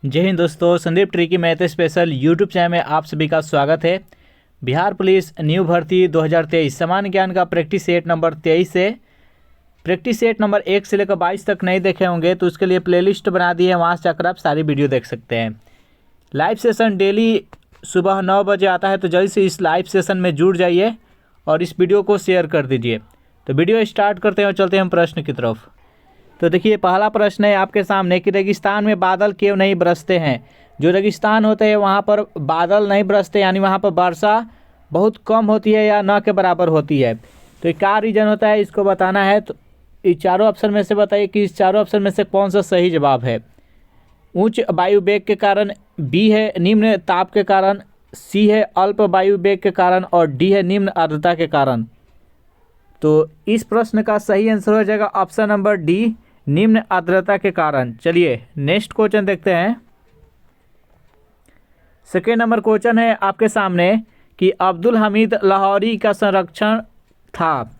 जय हिंद दोस्तों, Sandeep tricky math special YouTube channel में आप सभी का स्वागत है। बिहार पुलिस न्यू भर्ती 2023 सामान्य ज्ञान का प्रैक्टिस सेट नंबर 23 है। प्रैक्टिस सेट नंबर 1 से लेकर 22 तक नहीं देखे होंगे तो उसके लिए प्लेलिस्ट बना दी है, वहाँ से जाकर आप सारी वीडियो देख सकते हैं। लाइव सेशन डेली सुबह 9 बजे आता है, तो जल्दी से इस लाइव सेशन में जुड़ जाइए और इस वीडियो को शेयर कर दीजिए। तो वीडियो स्टार्ट करते हैं और चलते हैं हम प्रश्न की तरफ। तो देखिए, पहला प्रश्न है आपके सामने कि रेगिस्तान में बादल क्यों नहीं बरसते हैं। जो रेगिस्तान होते हैं वहाँ पर बादल नहीं बरसते, यानी वहाँ पर वर्षा बहुत कम होती है या न के बराबर होती है। तो ये क्या रीज़न होता है, इसको बताना है। तो इस चारों ऑप्शन में से बताइए कि इस चारों ऑप्शन में से कौन सा सही जवाब है। उच्च वायु वेग के कारण, बी है निम्न ताप के कारण, सी है अल्प वायु वेग के कारण और डी है निम्न आर्द्रता के कारण। तो इस प्रश्न का सही आंसर हो जाएगा ऑप्शन नंबर डी, निम्न आर्द्रता के कारण। चलिए नेक्स्ट क्वेश्चन देखते हैं। सेकेंड नंबर क्वेश्चन है आपके सामने कि अब्दुल हमीद लाहौरी का संरक्षण था।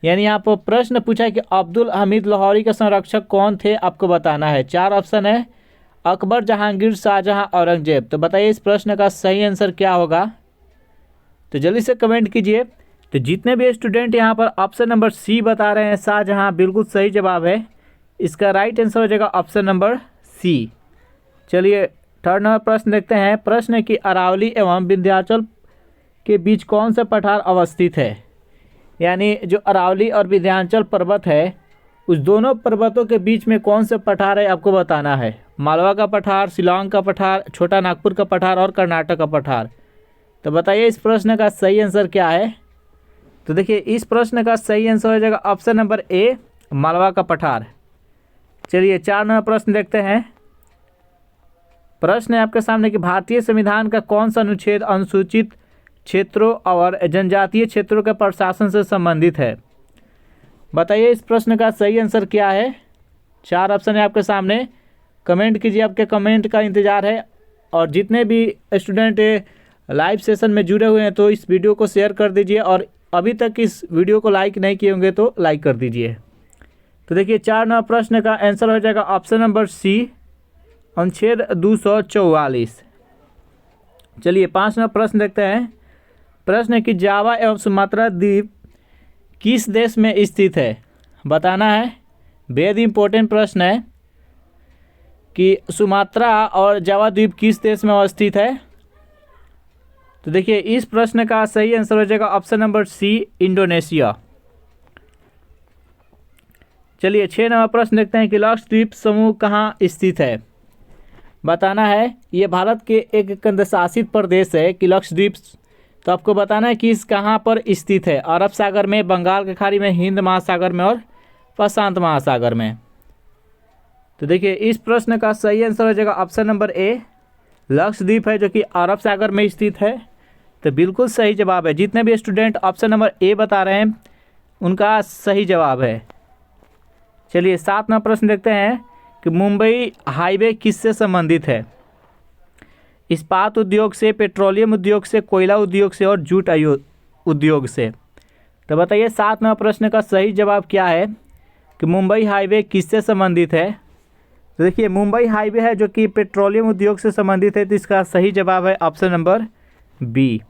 यानी यहाँ पर प्रश्न पूछा है कि अब्दुल हमीद लाहौरी के संरक्षक कौन थे, आपको बताना है। चार ऑप्शन है, अकबर, जहांगीर, शाहजहां, औरंगजेब। तो बताइए इस प्रश्न का सही आंसर क्या होगा। तो जल्दी से कमेंट कीजिए। तो जितने भी स्टूडेंट यहाँ पर ऑप्शन नंबर सी बता रहे हैं शाहजहां, बिल्कुल सही जवाब है। इसका राइट आंसर हो जाएगा ऑप्शन नंबर सी। चलिए थर्ड नंबर प्रश्न देखते हैं। प्रश्न है कि अरावली एवं विंध्याचल के बीच कौन सा पठार अवस्थित है। यानी जो अरावली और विंध्याचल पर्वत है, उस दोनों पर्वतों के बीच में कौन सा पठार है, आपको बताना है। मालवा का पठार, शिलांग का पठार, छोटा नागपुर का पठार और कर्नाटक का पठार। तो बताइए इस प्रश्न का सही आंसर क्या है। तो देखिए, इस प्रश्न का सही आंसर हो जाएगा ऑप्शन नंबर ए, मालवा का पठार। चलिए चार नंबर प्रश्न देखते हैं। प्रश्न है आपके सामने कि भारतीय संविधान का कौन सा अनुच्छेद अनुसूचित क्षेत्रों और जनजातीय क्षेत्रों के प्रशासन से संबंधित है। बताइए इस प्रश्न का सही आंसर क्या है। चार ऑप्शन है आपके सामने, कमेंट कीजिए, आपके कमेंट का इंतज़ार है। और जितने भी स्टूडेंट लाइव सेशन में जुड़े हुए हैं तो इस वीडियो को शेयर कर दीजिए, और अभी तक इस वीडियो को लाइक नहीं किए होंगे तो लाइक कर दीजिए। तो देखिए, चार नंबर प्रश्न का आंसर हो जाएगा ऑप्शन नंबर सी, अनुच्छेद 244। चलिए पाँच नंबर प्रश्न देखते हैं। प्रश्न है कि जावा एवं सुमात्रा द्वीप किस देश में स्थित है, बताना है। बेहद इंपॉर्टेंट प्रश्न है कि सुमात्रा और जावा द्वीप किस देश में अवस्थित है। तो देखिए, इस प्रश्न का सही आंसर हो जाएगा ऑप्शन नंबर सी, इंडोनेशिया। चलिए छः नंबर प्रश्न देखते हैं कि लक्षद्वीप समूह कहाँ स्थित है, बताना है। ये भारत के एक केंद्र शासित प्रदेश है कि लक्षद्वीप। तो आपको बताना है कि इस कहाँ पर स्थित है। अरब सागर में, बंगाल की खाड़ी में, हिंद महासागर में और प्रशांत महासागर में। तो देखिए, इस प्रश्न का सही आंसर हो जाएगा ऑप्शन नंबर ए, लक्षद्वीप है जो कि अरब सागर में स्थित है। तो बिल्कुल सही जवाब है। जितने भी स्टूडेंट ऑप्शन नंबर ए बता रहे हैं उनका सही जवाब है। चलिए सात नंबर प्रश्न देखते हैं कि मुंबई हाईवे किससे संबंधित है। इस्पात उद्योग से, पेट्रोलियम उद्योग से, कोयला उद्योग से और जूट उद्योग से। तो बताइए सात नंबर प्रश्न का सही जवाब क्या है कि मुंबई हाईवे किससे संबंधित है। तो देखिए, मुंबई हाईवे है जो कि पेट्रोलियम उद्योग से संबंधित है। तो इसका सही जवाब है ऑप्शन नंबर बी।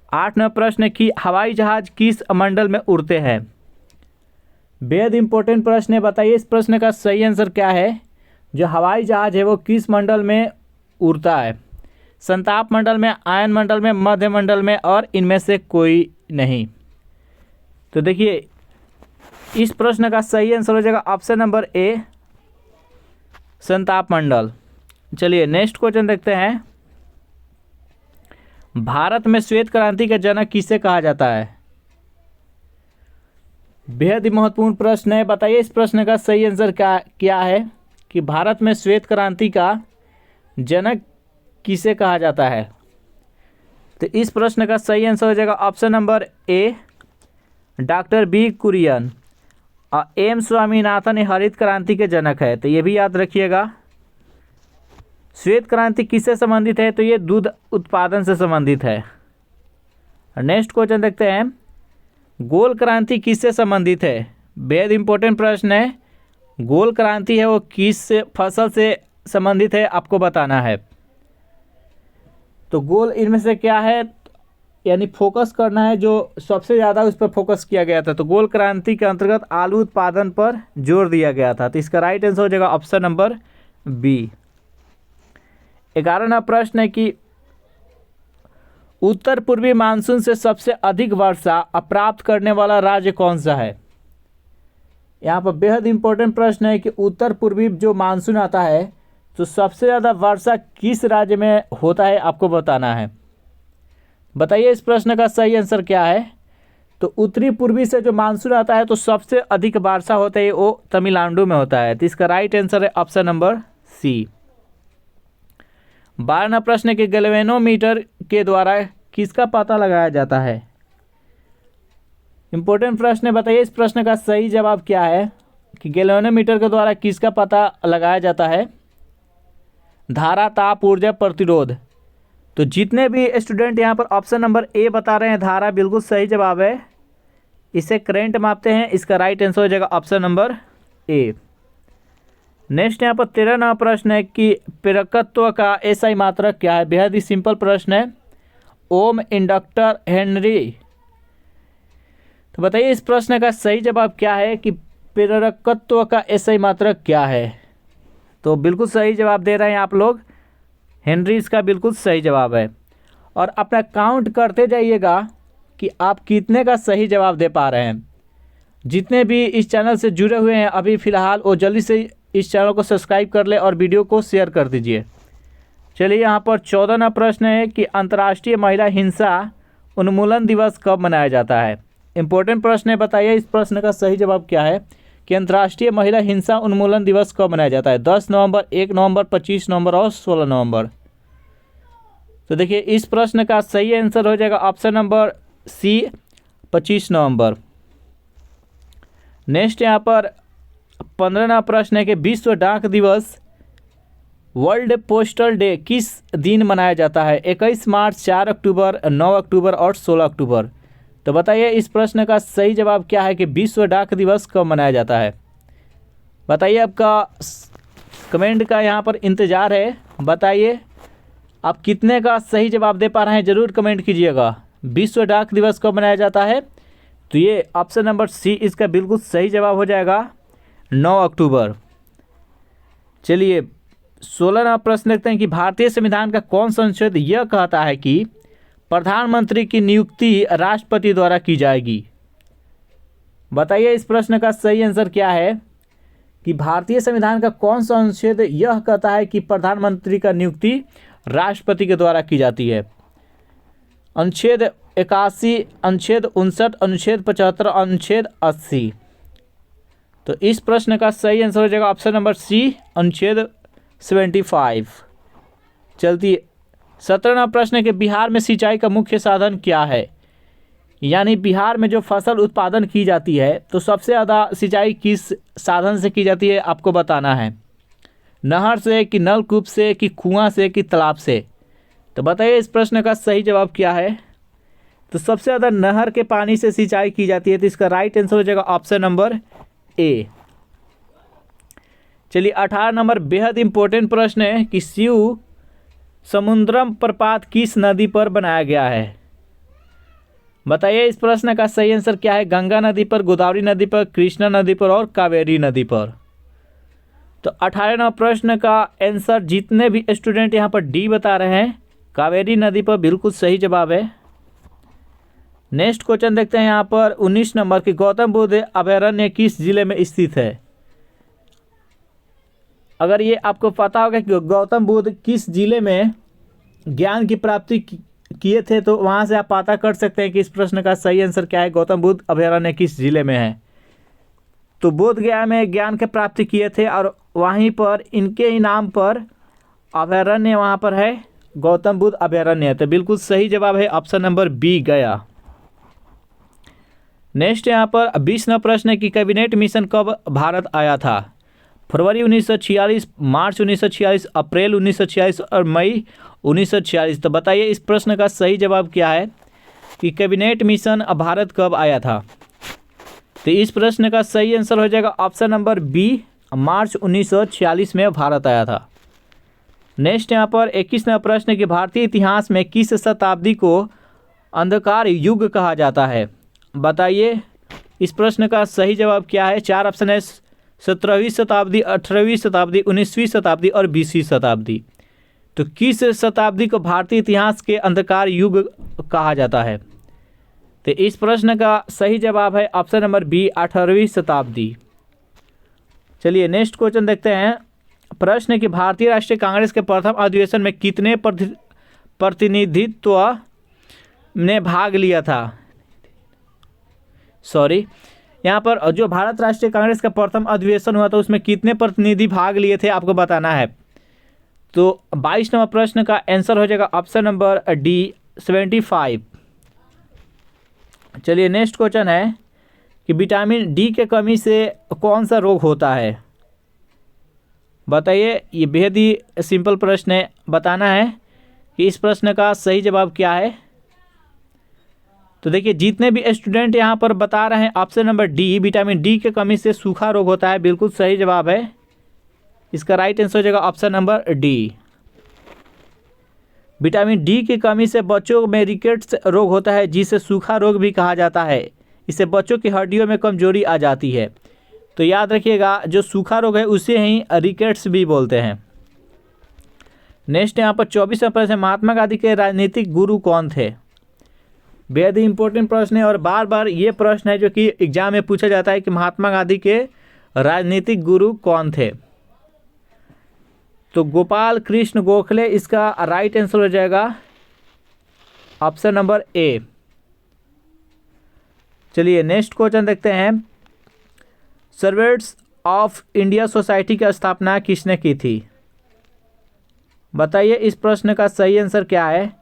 आठ नंबर प्रश्न है कि हवाई जहाज किस मंडल में उड़ते हैं। बेहद इंपॉर्टेंट प्रश्न है, बताइए इस प्रश्न का सही आंसर क्या है। जो हवाई जहाज है वो किस मंडल में उड़ता है। संताप मंडल में, आयन मंडल में, मध्य मंडल में और इनमें से कोई नहीं। तो देखिए, इस प्रश्न का सही आंसर हो जाएगा ऑप्शन नंबर ए, संताप मंडल। चलिए नेक्स्ट क्वेश्चन देखते हैं। भारत में श्वेत क्रांति का जनक किसे कहा जाता है। बेहद ही महत्वपूर्ण प्रश्न है, बताइए इस प्रश्न का सही आंसर क्या है कि भारत में श्वेत क्रांति का जनक किसे कहा जाता है। तो इस प्रश्न का सही आंसर हो जाएगा option number A, doctor B Kurien. और एम स्वामीनाथन हरित क्रांति के जनक है। तो ये भी याद रखिएगा। श्वेत क्रांति किससे संबंधित है, तो ये दूध उत्पादन से संबंधित है। नेक्स्ट क्वेश्चन देखते हैं, गोल क्रांति किससे संबंधित है। बेहद इंपॉर्टेंट प्रश्न है। गोल क्रांति है वो किस फसल से संबंधित है आपको बताना है। तो गोल इनमें से क्या है, यानी फोकस करना है, जो सबसे ज़्यादा उस पर फोकस किया गया था। तो गोल क्रांति के अंतर्गत आलू उत्पादन पर जोर दिया गया था। तो इसका राइट आंसर हो जाएगा ऑप्शन नंबर बी। 11वां प्रश्न है कि उत्तर पूर्वी मानसून से सबसे अधिक वर्षा प्राप्त करने वाला राज्य कौन सा है। यहाँ पर बेहद इंपॉर्टेंट प्रश्न है कि उत्तर पूर्वी जो मानसून आता है तो सबसे ज़्यादा वर्षा किस राज्य में होता है, आपको बताना है। बताइए इस प्रश्न का सही आंसर क्या है। तो उत्तरी पूर्वी से जो मानसून आता है तो सबसे अधिक वर्षा होता है वो तमिलनाडु में होता है। तो इसका राइट आंसर है ऑप्शन नंबर सी। 12वां प्रश्न है कि गैल्वेनोमीटर के द्वारा किसका पता लगाया जाता है। इंपॉर्टेंट प्रश्न है, बताइए इस प्रश्न का सही जवाब क्या है कि गैल्वेनोमीटर के द्वारा किसका पता लगाया जाता है। धारा, ताप, ऊर्जा, प्रतिरोध। तो जितने भी स्टूडेंट यहाँ पर ऑप्शन नंबर ए बता रहे हैं धारा, बिल्कुल सही जवाब है। इसे करंट मापते हैं। इसका राइट आंसर हो जाएगा ऑप्शन नंबर ए। नेक्स्ट यहाँ पर 13वां प्रश्न है कि प्रेरकत्व का एसआई मात्रक क्या है। बेहद ही सिंपल प्रश्न है, ओम, इंडक्टर, हेनरी। तो बताइए इस प्रश्न का सही जवाब क्या है कि प्रेरकत्व का एसआई मात्रक क्या है। तो बिल्कुल सही जवाब दे रहे हैं आप लोग, हेनरी इसका बिल्कुल सही जवाब है। और अपना काउंट करते जाइएगा कि आप कितने का सही जवाब दे पा रहे हैं। जितने भी इस चैनल से जुड़े हुए हैं अभी फ़िलहाल वो जल्दी से इस चैनल को सब्सक्राइब कर ले और वीडियो को शेयर कर दीजिए। चलिए यहाँ पर 14वां प्रश्न है कि अंतर्राष्ट्रीय महिला हिंसा उन्मूलन दिवस कब मनाया जाता है। इंपॉर्टेंट प्रश्न है, बताइए इस प्रश्न का सही जवाब क्या है कि अंतर्राष्ट्रीय महिला हिंसा उन्मूलन दिवस कब मनाया जाता है। 10 नवंबर, 1 नवंबर, 25 नवंबर और 16 नवंबर। तो देखिए इस प्रश्न का सही आंसर हो जाएगा ऑप्शन नंबर सी, 25 नवंबर। नेक्स्ट यहाँ पर 15वां प्रश्न है कि विश्व डाक दिवस, वर्ल्ड पोस्टल डे किस दिन मनाया जाता है। 21 मार्च, 4 अक्टूबर, 9 अक्टूबर और 16 अक्टूबर। तो बताइए इस प्रश्न का सही जवाब क्या है कि विश्व डाक दिवस कब मनाया जाता है। बताइए, आपका कमेंट का यहाँ पर इंतज़ार है। बताइए आप कितने का सही जवाब दे पा रहे हैं, ज़रूर कमेंट कीजिएगा। विश्व डाक दिवस कब मनाया जाता है, तो ये ऑप्शन नंबर सी इसका बिल्कुल सही जवाब हो जाएगा, 9 अक्टूबर। चलिए 16वां प्रश्न देखते हैं कि भारतीय संविधान का कौन सा अनुच्छेद यह कहता है कि प्रधानमंत्री की नियुक्ति राष्ट्रपति द्वारा की जाएगी। बताइए इस प्रश्न का सही आंसर क्या है कि भारतीय संविधान का कौन सा अनुच्छेद यह कहता है कि प्रधानमंत्री का नियुक्ति राष्ट्रपति के द्वारा की जाती है। अनुच्छेद 81, अनुच्छेद 59, अनुच्छेद 75, अनुच्छेद 80। तो इस प्रश्न का सही आंसर हो जाएगा ऑप्शन नंबर सी, अनुच्छेद 75। चलती 17वां प्रश्न है कि बिहार में सिंचाई का मुख्य साधन क्या है। यानी बिहार में जो फसल उत्पादन की जाती है तो सबसे ज़्यादा सिंचाई किस साधन से की जाती है, आपको बताना है। नहर से कि नलकूप से कि कुआं से कि तालाब से। तो बताइए इस प्रश्न का सही जवाब क्या है। तो सबसे ज़्यादा नहर के पानी से सिंचाई की जाती है। तो इसका राइट आंसर हो जाएगा ऑप्शन नंबर ए। चलिए 18 नंबर बेहद इंपॉर्टेंट प्रश्न है कि शिव समुद्रम प्रपात किस नदी पर बनाया गया है। बताइए इस प्रश्न का सही आंसर क्या है। गंगा नदी पर, गोदावरी नदी पर, कृष्णा नदी पर और कावेरी नदी पर। तो 18वां प्रश्न का आंसर जितने भी स्टूडेंट यहाँ पर डी बता रहे हैं, कावेरी नदी पर बिल्कुल सही जवाब है। नेक्स्ट क्वेश्चन देखते हैं यहाँ पर 19 नंबर की गौतम बुद्ध अभयारण्य किस जिले में स्थित है। अगर ये आपको पता होगा कि गौतम बुद्ध किस जिले में ज्ञान की प्राप्ति किए थे तो वहाँ से आप पता कर सकते हैं कि इस प्रश्न का सही आंसर क्या है, गौतम बुद्ध अभयारण्य किस जिले में है। तो बोध गया में ज्ञान की प्राप्ति किए थे और वहीं पर इनके ही नाम पर अभयारण्य वहाँ पर है, गौतम बुद्ध अभयारण्य। तो बिल्कुल सही जवाब है ऑप्शन नंबर बी, गया। नेक्स्ट यहाँ पर 20वां प्रश्न है कि कैबिनेट मिशन कब भारत आया था। फरवरी 1946, मार्च 1946, अप्रैल 1946 और मई 1946। तो बताइए इस प्रश्न का सही जवाब क्या है कि कैबिनेट मिशन भारत कब आया था। तो इस प्रश्न का सही आंसर हो जाएगा ऑप्शन नंबर बी, मार्च 1946 में भारत आया था। नेक्स्ट यहाँ पर 21वां प्रश्न कि भारतीय इतिहास में किस शताब्दी को अंधकार युग कहा जाता है? बताइए इस प्रश्न का सही जवाब क्या है। 4 ऑप्शन है 17वीं शताब्दी, 18वीं शताब्दी, 19वीं शताब्दी और 20वीं शताब्दी। तो किस शताब्दी को भारतीय इतिहास के अंधकार युग कहा जाता है? तो इस प्रश्न का सही जवाब है ऑप्शन नंबर बी, 18वीं शताब्दी। चलिए नेक्स्ट क्वेश्चन देखते हैं। प्रश्न कि भारतीय राष्ट्रीय कांग्रेस के प्रथम अधिवेशन में कितने प्रतिनिधित्व ने भाग लिया था? यहाँ पर जो भारत राष्ट्रीय कांग्रेस का प्रथम अधिवेशन हुआ था उसमें कितने प्रतिनिधि भाग लिए थे आपको बताना है। तो 22वां प्रश्न का आंसर हो जाएगा ऑप्शन नंबर डी, 75। चलिए नेक्स्ट क्वेश्चन है कि विटामिन डी के कमी से कौन सा रोग होता है? बताइए, ये बेहद ही सिंपल प्रश्न है। बताना है कि इस प्रश्न का सही जवाब क्या है। तो देखिए जितने भी स्टूडेंट यहाँ पर बता रहे हैं option number D, vitamin D के कमी से सूखा रोग होता है, बिल्कुल सही जवाब है। इसका राइट आंसर हो जाएगा option number D. Vitamin D की कमी से बच्चों में रिकेट्स रोग होता है, जिसे सूखा रोग भी कहा जाता है। इससे बच्चों की हड्डियों में कमजोरी आ जाती है। तो याद रखिएगा जो सूखा रोग है उसे ही रिकेट्स भी बोलते हैं। नेक्स्ट यहाँ पर 24वां प्रश्न, महात्मा गांधी के राजनीतिक गुरु कौन थे? बेहद ही इंपॉर्टेंट प्रश्न है और बार बार ये प्रश्न है जो कि एग्जाम में पूछा जाता है कि महात्मा गांधी के राजनीतिक गुरु कौन थे। तो गोपाल कृष्ण गोखले इसका राइट आंसर हो जाएगा ऑप्शन नंबर ए। चलिए नेक्स्ट क्वेश्चन देखते हैं। सर्वेंट्स ऑफ इंडिया सोसाइटी की स्थापना किसने की थी? बताइए इस प्रश्न का सही आंसर क्या है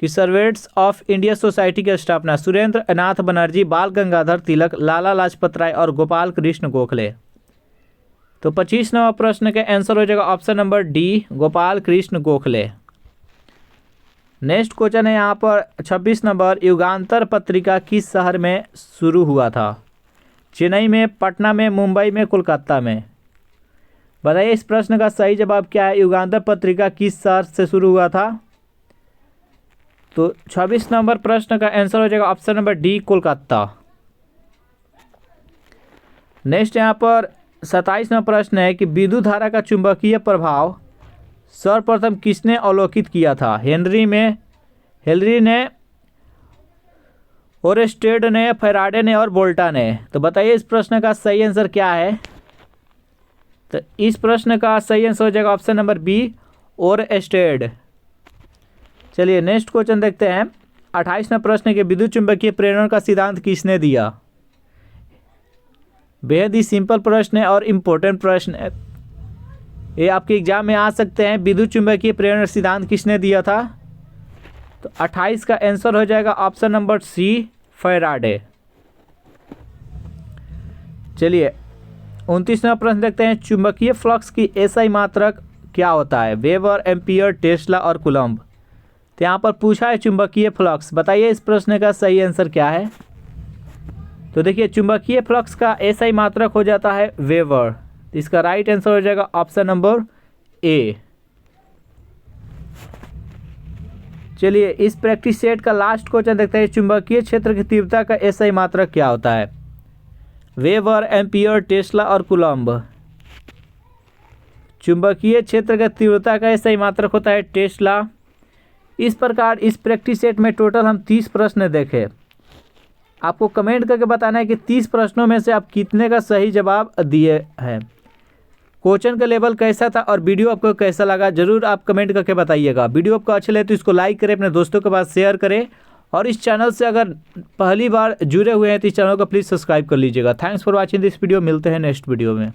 कि सर्वेंट्स ऑफ इंडिया सोसाइटी की स्थापना सुरेंद्र नाथ बनर्जी, बाल गंगाधर तिलक, लाला लाजपत राय और गोपाल कृष्ण गोखले। तो 25वां प्रश्न का आंसर हो जाएगा option number D, Gopal Krishna Gokhale. Next question है यहाँ पर 26 नंबर, युगांतर पत्रिका किस शहर में शुरू हुआ था? चेन्नई में, पटना में, मुंबई में, कोलकाता में। बताइए इस प्रश्न का सही जवाब क्या है। युगांतर पत्रिका किस शहर से शुरू हुआ था? तो 26 नंबर प्रश्न का आंसर हो जाएगा option number D, Kolkata. Next यहाँ पर 27वां प्रश्न है कि विद्युत धारा का चुंबकीय प्रभाव सर्वप्रथम किसने अवलोकित किया था? हेनरी ने, ओरेस्टेड ने, फैराडे ने और वोल्टा ने। तो बताइए इस प्रश्न का सही आंसर क्या है। तो इस प्रश्न का सही आंसर हो जाएगा ऑप्शन नंबर बी, ओरेस्टेड। चलिए नेक्स्ट क्वेश्चन देखते हैं। 28वां प्रश्न के विद्युत चुंबकीय प्रेरण का सिद्धांत किसने दिया? बेहद ही सिंपल प्रश्न है और इम्पोर्टेंट प्रश्न है, ये आपके एग्जाम में आ सकते हैं। विद्युत चुंबकीय प्रेरण सिद्धांत किसने दिया था? तो 28 का आंसर हो जाएगा ऑप्शन नंबर सी, फैराडे। चलिए 29वां प्रश्न देखते हैं। चुंबकीय फ्लक्स की एसआई मात्रक क्या होता है? वेबर, एम्पियर, टेस्ला और कूलम्ब। तो यहाँ पर पूछा है चुंबकीय फ्लक्स। बताइए इस प्रश्न का सही आंसर क्या है। तो देखिए चुंबकीय फ्लक्स का एसआई मात्रक हो जाता है वेबर। इसका राइट आंसर हो जाएगा ऑप्शन नंबर ए। चलिए इस प्रैक्टिस सेट का लास्ट क्वेश्चन देखते हैं। चुंबकीय क्षेत्र की तीव्रता का एसआई मात्रक क्या होता है? वेबर, एम्पियर, टेस्ला और कूलम्ब। चुंबकीय क्षेत्र का तीव्रता का एसआई मात्रक होता है टेस्ला। इस प्रकार इस प्रैक्टिस सेट में टोटल हम 30 प्रश्न देखे। आपको कमेंट करके बताना है कि 30 प्रश्नों में से आप कितने का सही जवाब दिए हैं। क्वेश्चन का लेवल कैसा था और वीडियो आपको कैसा लगा जरूर आप कमेंट करके बताइएगा। वीडियो आपको अच्छे लगे तो इसको लाइक करें, अपने दोस्तों के पास शेयर करें और इस चैनल से अगर पहली बार जुड़े हुए हैं तो इस चैनल को प्लीज़ सब्सक्राइब कर लीजिएगा। Thanks for watching this video. मिलते हैं नेक्स्ट वीडियो में।